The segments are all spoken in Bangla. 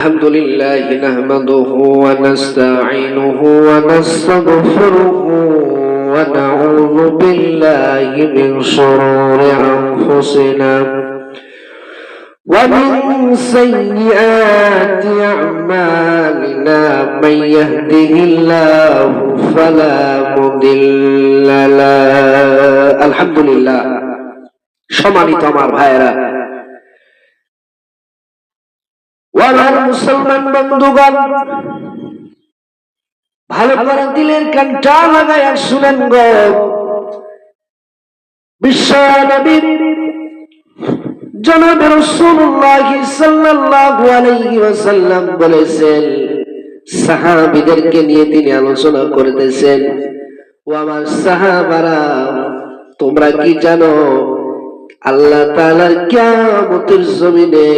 الحمد لله نحمده ونستعينه ونستغفره ونعوذ بالله من شرور أنفسنا ومن سيئات أعمالنا من يهده الله فلا مضل له الحمد لله সম্মানিত আমার ভাইরা ওয়ালার মুসলমান বন্ধুগণ, ভালো করে দিলের কানটা লাগায়া শুনেন গো। বিশ্ব নবী জনাব রাসূলুল্লাহ সাল্লাল্লাহু আলাইহি ওয়াসাল্লাম বলেছেন, সাহাবীদেরকে নিয়ে তিনি আলোচনা করতেছেন, ও আমার সাহাবারা, তোমরা কি জানো আল্লাহ তাআলার কিয়ামতের জমিনে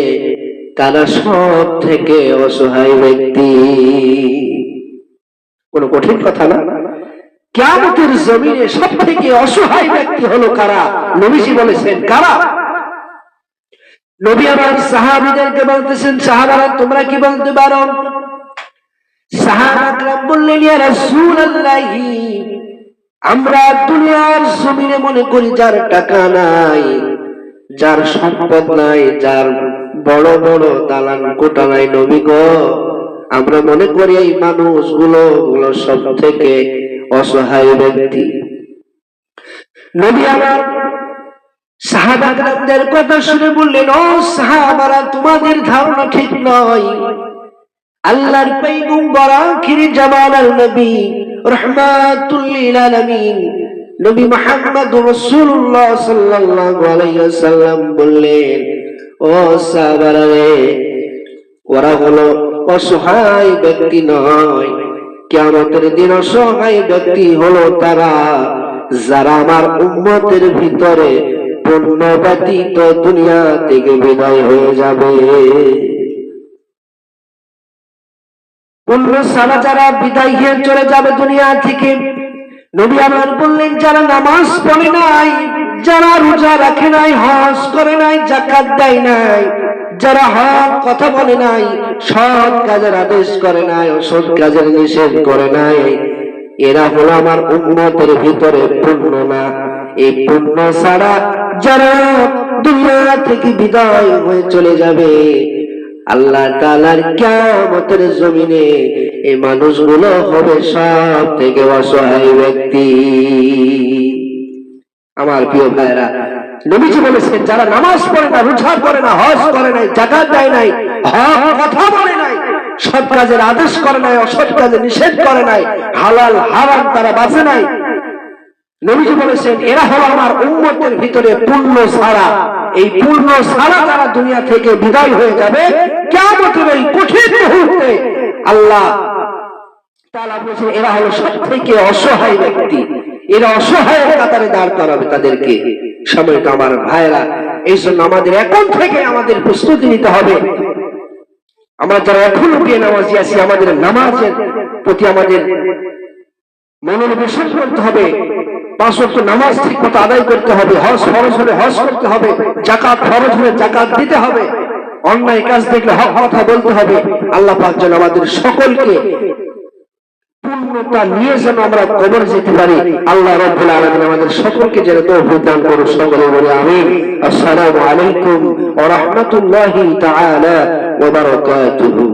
কারা সব থেকে অসহায় ব্যক্তি? কোন কঠিন কথা না। কিয়ামতের জমিনে সব থেকে অসহায় ব্যক্তি হলো কারা? নবীজি বলেছেন কারা? নবী আমার সাহাবীদেরকে বলতেছেন, সাহাবারা তোমরা কি বলতে পারো? সাহাবারা বললেন, ইয়া রাসূলুল্লাহ, আমরা দুনিয়ার জমিনে মনে করি যার টাকা নাই, যার সম্পদ নাই, যার বড় বড় দালান কোঠা নাই, নবী গো, আমরা মনে করি এই মানুষগুলো সব থেকে অসহায় ব্যক্তি। নবী আমার সাহাবাদের কথা শুনে বললেন, ও সাহাবারা, তোমাদের ধারণা ঠিক নয়। আল্লাহর পয়গম্বর আখির জামানার নবী রাহমাতুল লিল আলামিন নবী মুহাম্মদুর রাসূলুল্লাহ সাল্লাল্লাহু আলাইহি ওয়াসাল্লাম বললেন, ও সাহাবারা রে, ওরা হলো অসহায় ব্যক্তি নয়, কিয়ামতের দিন অসহায় ব্যক্তি হলো তারা যারা আমার উম্মতের ভিতরে পূর্ণ ব্যতীত দুনিয়া থেকে বিদায় হয়ে যাবে। পূর্ণ সারা যারা বিদায় হয়ে চলে যাবে দুনিয়া থেকে। নবী আমার বললেন, যারা নামাজ পড়ে নাই, যারা রোজা রাখে নাই, হজ করে নাই, যাকাত দেয় নাই, যারা হক কথা বলে নাই, সৎ কাজের আদেশ করে নাই, অসৎ কাজের নিষেধ করে নাই, এরা হলো আমার উম্মতের ভিতরে পূর্ণ না। এই পূর্ণ ছাড়া যারা দুনিয়া থেকে বিদায় হয়ে চলে যাবে আল্লাহ তাআলার কিয়ামতের জমিনে, এই মানুষগুলো হবে সব থেকে অসহায় ব্যক্তি। আমার প্রিয় ভাইরা, নবীজি বলেছেন, যারা নামাজ পড়ে না, রোজা করে না, হজ করে নাই, যাকাত দেয় নাই, হক কথা বলে নাই, সৎ কাজের আদেশ করে নাই, অসৎ কাজের নিষেধ করে নাই, হালাল হারাম তারা বাঁচে নাই, নবীজি বলেছেন এরা হলো আমার উম্মতের ভিতরে পূর্ণ ছাড়া। এই পূর্ণ ছাড়া তারা দুনিয়া থেকে বিদায় হয়ে যাবে কিয়ামতের এই কঠিন মুহূর্তে। আল্লাহ তাআলা বলেছেন এরা হলো সব থেকে অসহায় ব্যক্তি, এরা অসহায়ের কাতারে দাঁড় করাবে তাদেরকে। সময়টা আমার ভাইরা, এই জন্য আমাদের এখন থেকে আমাদের প্রস্তুতি নিতে হবে। আমরা যারা এখনো বেনামাজি আছি, আমাদের নামাজের প্রতি আমাদের মনোনিবেশ করতে হবে। 5 ওয়াক্ত নামাজ ঠিক মতো আদায় করতে হবে, হজ ফরজ হলে হজ করতে হবে, যাকাত ফরজ হলে যাকাত দিতে হবে, অন্যায় কাজ দেখলে হক কথা বলতে হবে। আল্লাহ পাক যেন আমাদের সকলকে পূর্ণতা নিয়ে যেন আমরা কবর যেতে পারি। আল্লাহ রাব্বুল আলামিন আমাদের সকলকে যেন তৌফিক দান করুন। সকলে বলি আমিন। আসসালামু আলাইকুম ওয়া রাহমাতুল্লাহি তাআলা ওয়া বারাকাতুহু।